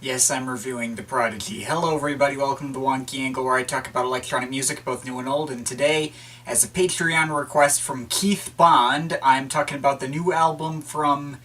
Yes, I'm reviewing The Prodigy. Hello everybody, welcome to the Wonky Angle, where I talk about electronic music, both new and old, and today, as a Patreon request from Keith Bond, I'm talking about the new album from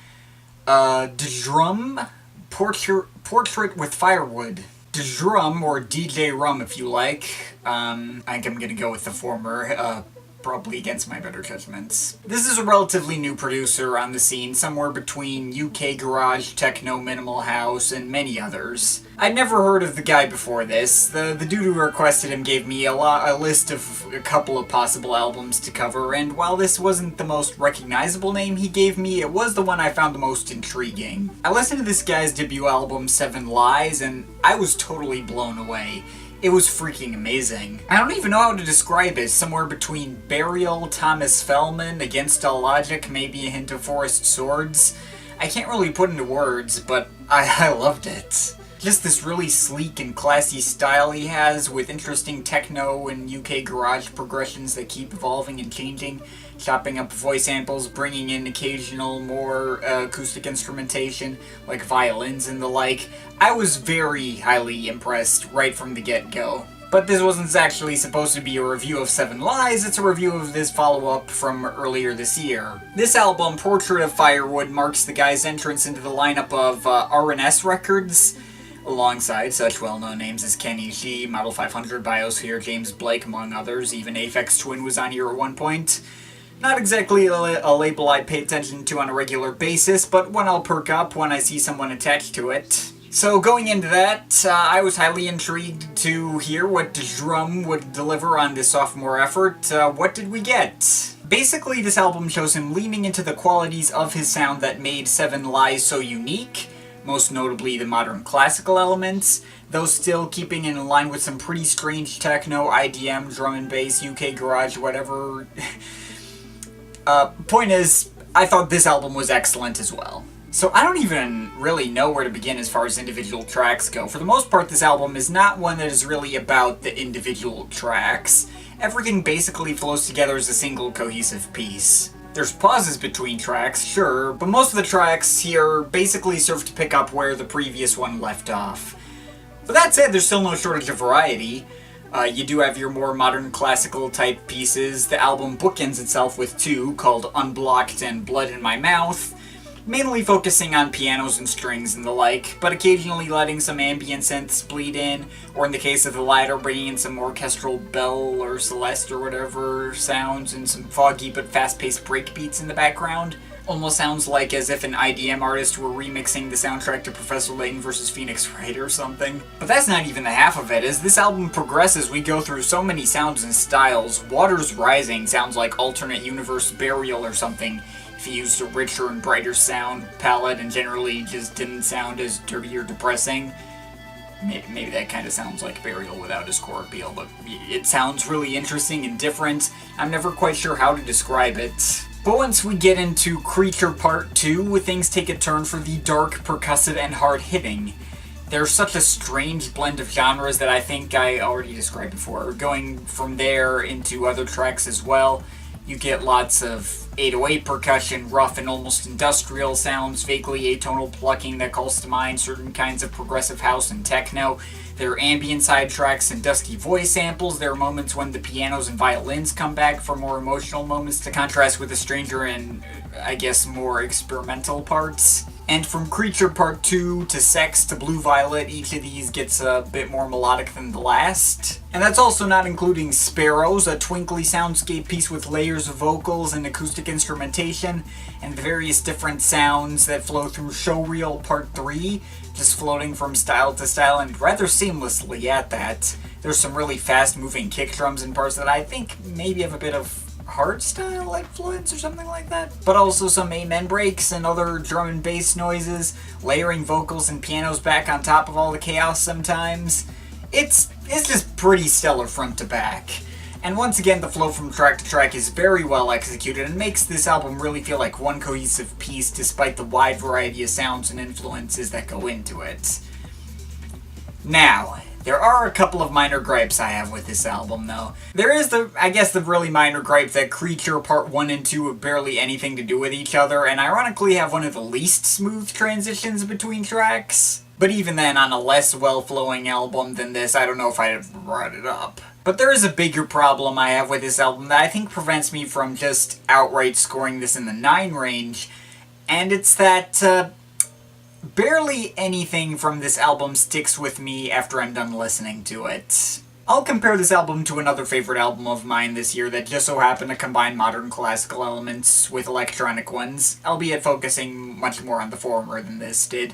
Djrum, Portrait with Firewood. Djrum, or DJ Rum if you like. I think I'm gonna go with the former, probably against my better judgments. This is a relatively new producer on the scene, somewhere between UK garage, techno, minimal house, and many others. I'd never heard of the guy before this. The dude who requested him gave me a list of a couple of possible albums to cover, and while this wasn't the most recognizable name he gave me, it was the one I found the most intriguing. I listened to this guy's debut album, 7 Lies, and I was totally blown away. It was freaking amazing. I don't even know how to describe it. Somewhere between Burial, Thomas Fellman, Against All Logic, maybe a hint of Forest Swords. I can't really put into words, but I loved it. Just this really sleek and classy style he has, with interesting techno and UK garage progressions that keep evolving and changing, chopping up voice samples, bringing in occasional more acoustic instrumentation, like violins and the like. I was very highly impressed right from the get-go. But this wasn't actually supposed to be a review of 7 Lies, it's a review of this follow-up from earlier this year. This album, Portrait of Firewood, marks the guy's entrance into the lineup of R&S Records, alongside such well-known names as Kenny G, Model 500, Biosphere, James Blake, among others. Even Aphex Twin was on here at one point. Not exactly a label I pay attention to on a regular basis, but one I'll perk up when I see someone attached to it. So going into that, I was highly intrigued to hear what Djrum would deliver on this sophomore effort. What did we get? Basically, this album shows him leaning into the qualities of his sound that made 7 Lies so unique, most notably the modern classical elements, though still keeping in line with some pretty strange techno, IDM, drum and bass, UK garage, whatever. Point is, I thought this album was excellent as well. So I don't even really know where to begin as far as individual tracks go. For the most part, this album is not one that is really about the individual tracks. Everything basically flows together as a single cohesive piece. There's pauses between tracks, sure, but most of the tracks here basically serve to pick up where the previous one left off. But that said, there's still no shortage of variety. You do have your more modern classical type pieces. The album bookends itself with 2, called Unblocked and Blood in My Mouth, mainly focusing on pianos and strings and the like, but occasionally letting some ambient synths bleed in, or in the case of the latter, bringing in some orchestral bell or celeste or whatever sounds and some foggy but fast-paced breakbeats in the background. Almost sounds like as if an IDM artist were remixing the soundtrack to Professor Layton vs. Phoenix Wright or something. But that's not even the half of it. As this album progresses, we go through so many sounds and styles. Waters Rising sounds like alternate universe Burial or something, if he used a richer and brighter sound palette and generally just didn't sound as dirty or depressing. Maybe that kind of sounds like Burial without his core appeal, but it sounds really interesting and different. I'm never quite sure how to describe it. But once we get into Creature Part 2, things take a turn for the dark, percussive, and hard-hitting. There's such a strange blend of genres that I think I already described before. Going from there into other tracks as well, you get lots of 808 percussion, rough and almost industrial sounds, vaguely atonal plucking that calls to mind certain kinds of progressive house and techno. There are ambient side tracks and dusty voice samples. There are moments when the pianos and violins come back for more emotional moments to contrast with the stranger and, I guess, more experimental parts. And from Creature Part 2 to Sex to Blue Violet, each of these gets a bit more melodic than the last. And that's also not including Sparrows, a twinkly soundscape piece with layers of vocals and acoustic instrumentation, and the various different sounds that flow through Showreel Part 3, just floating from style to style, and rather seamlessly at that. There's some really fast-moving kick drums in parts that I think maybe have a bit of hardstyle influence or something like that, but also some amen breaks and other drum and bass noises, layering vocals and pianos back on top of all the chaos sometimes. It's just pretty stellar front to back. And once again, the flow from track to track is very well executed and makes this album really feel like one cohesive piece despite the wide variety of sounds and influences that go into it. Now, there are a couple of minor gripes I have with this album, though. There is the really minor gripe that Creature Part 1 and 2 have barely anything to do with each other, and ironically have one of the least smooth transitions between tracks. But even then, on a less well-flowing album than this, I don't know if I'd have brought it up. But there is a bigger problem I have with this album that I think prevents me from just outright scoring this in the 9 range, and it's that, barely anything from this album sticks with me after I'm done listening to it. I'll compare this album to another favorite album of mine this year that just so happened to combine modern classical elements with electronic ones, albeit focusing much more on the former than this did.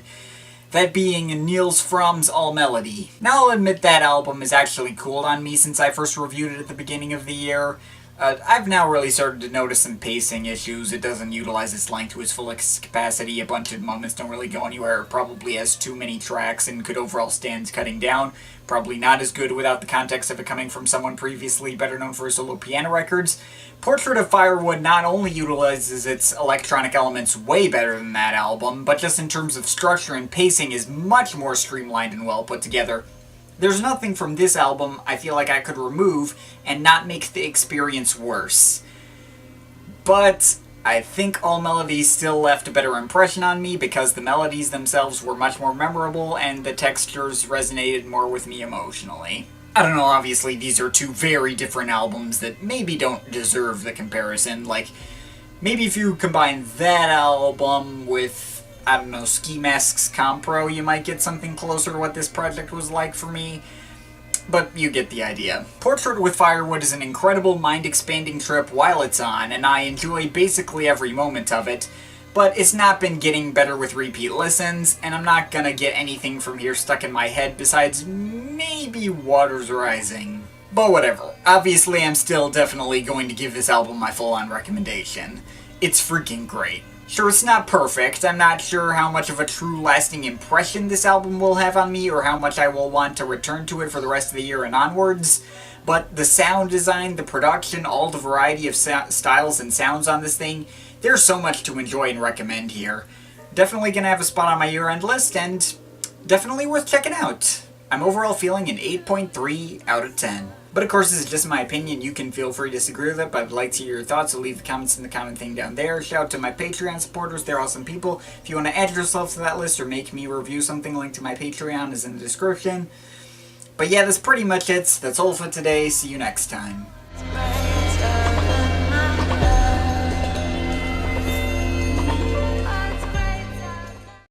That being Niels Fromm's All Melody. Now I'll admit that album has actually cooled on me since I first reviewed it at the beginning of the year. I've now really started to notice some pacing issues. It doesn't utilize its length to its fullest capacity, a bunch of moments don't really go anywhere, it probably has too many tracks and could overall stand cutting down. Probably not as good without the context of it coming from someone previously better known for his solo piano records. Portrait of Firewood not only utilizes its electronic elements way better than that album, but just in terms of structure and pacing is much more streamlined and well put together. There's nothing from this album I feel like I could remove and not make the experience worse. But I think All Melodies still left a better impression on me because the melodies themselves were much more memorable and the textures resonated more with me emotionally. I don't know, obviously these are two very different albums that maybe don't deserve the comparison. Like, maybe if you combine that album with, I don't know, Ski Mask's Compro, you might get something closer to what this project was like for me. But you get the idea. Portrait with Firewood is an incredible mind-expanding trip while it's on, and I enjoy basically every moment of it. But it's not been getting better with repeat listens, and I'm not gonna get anything from here stuck in my head besides maybe Waters Rising. But whatever. Obviously I'm still definitely going to give this album my full-on recommendation. It's freaking great. Sure, it's not perfect. I'm not sure how much of a true lasting impression this album will have on me or how much I will want to return to it for the rest of the year and onwards. But the sound design, the production, all the variety of styles and sounds on this thing, there's so much to enjoy and recommend here. Definitely gonna have a spot on my year-end list and definitely worth checking out. I'm overall feeling an 8.3 out of 10. But of course, this is just my opinion. You can feel free to disagree with it, but I'd like to hear your thoughts, so leave the comments in the comment thing down there. Shout out to my Patreon supporters, they're awesome people. If you want to add yourself to that list or make me review something, link to my Patreon is in the description. But yeah, that's pretty much it. That's all for today. See you next time.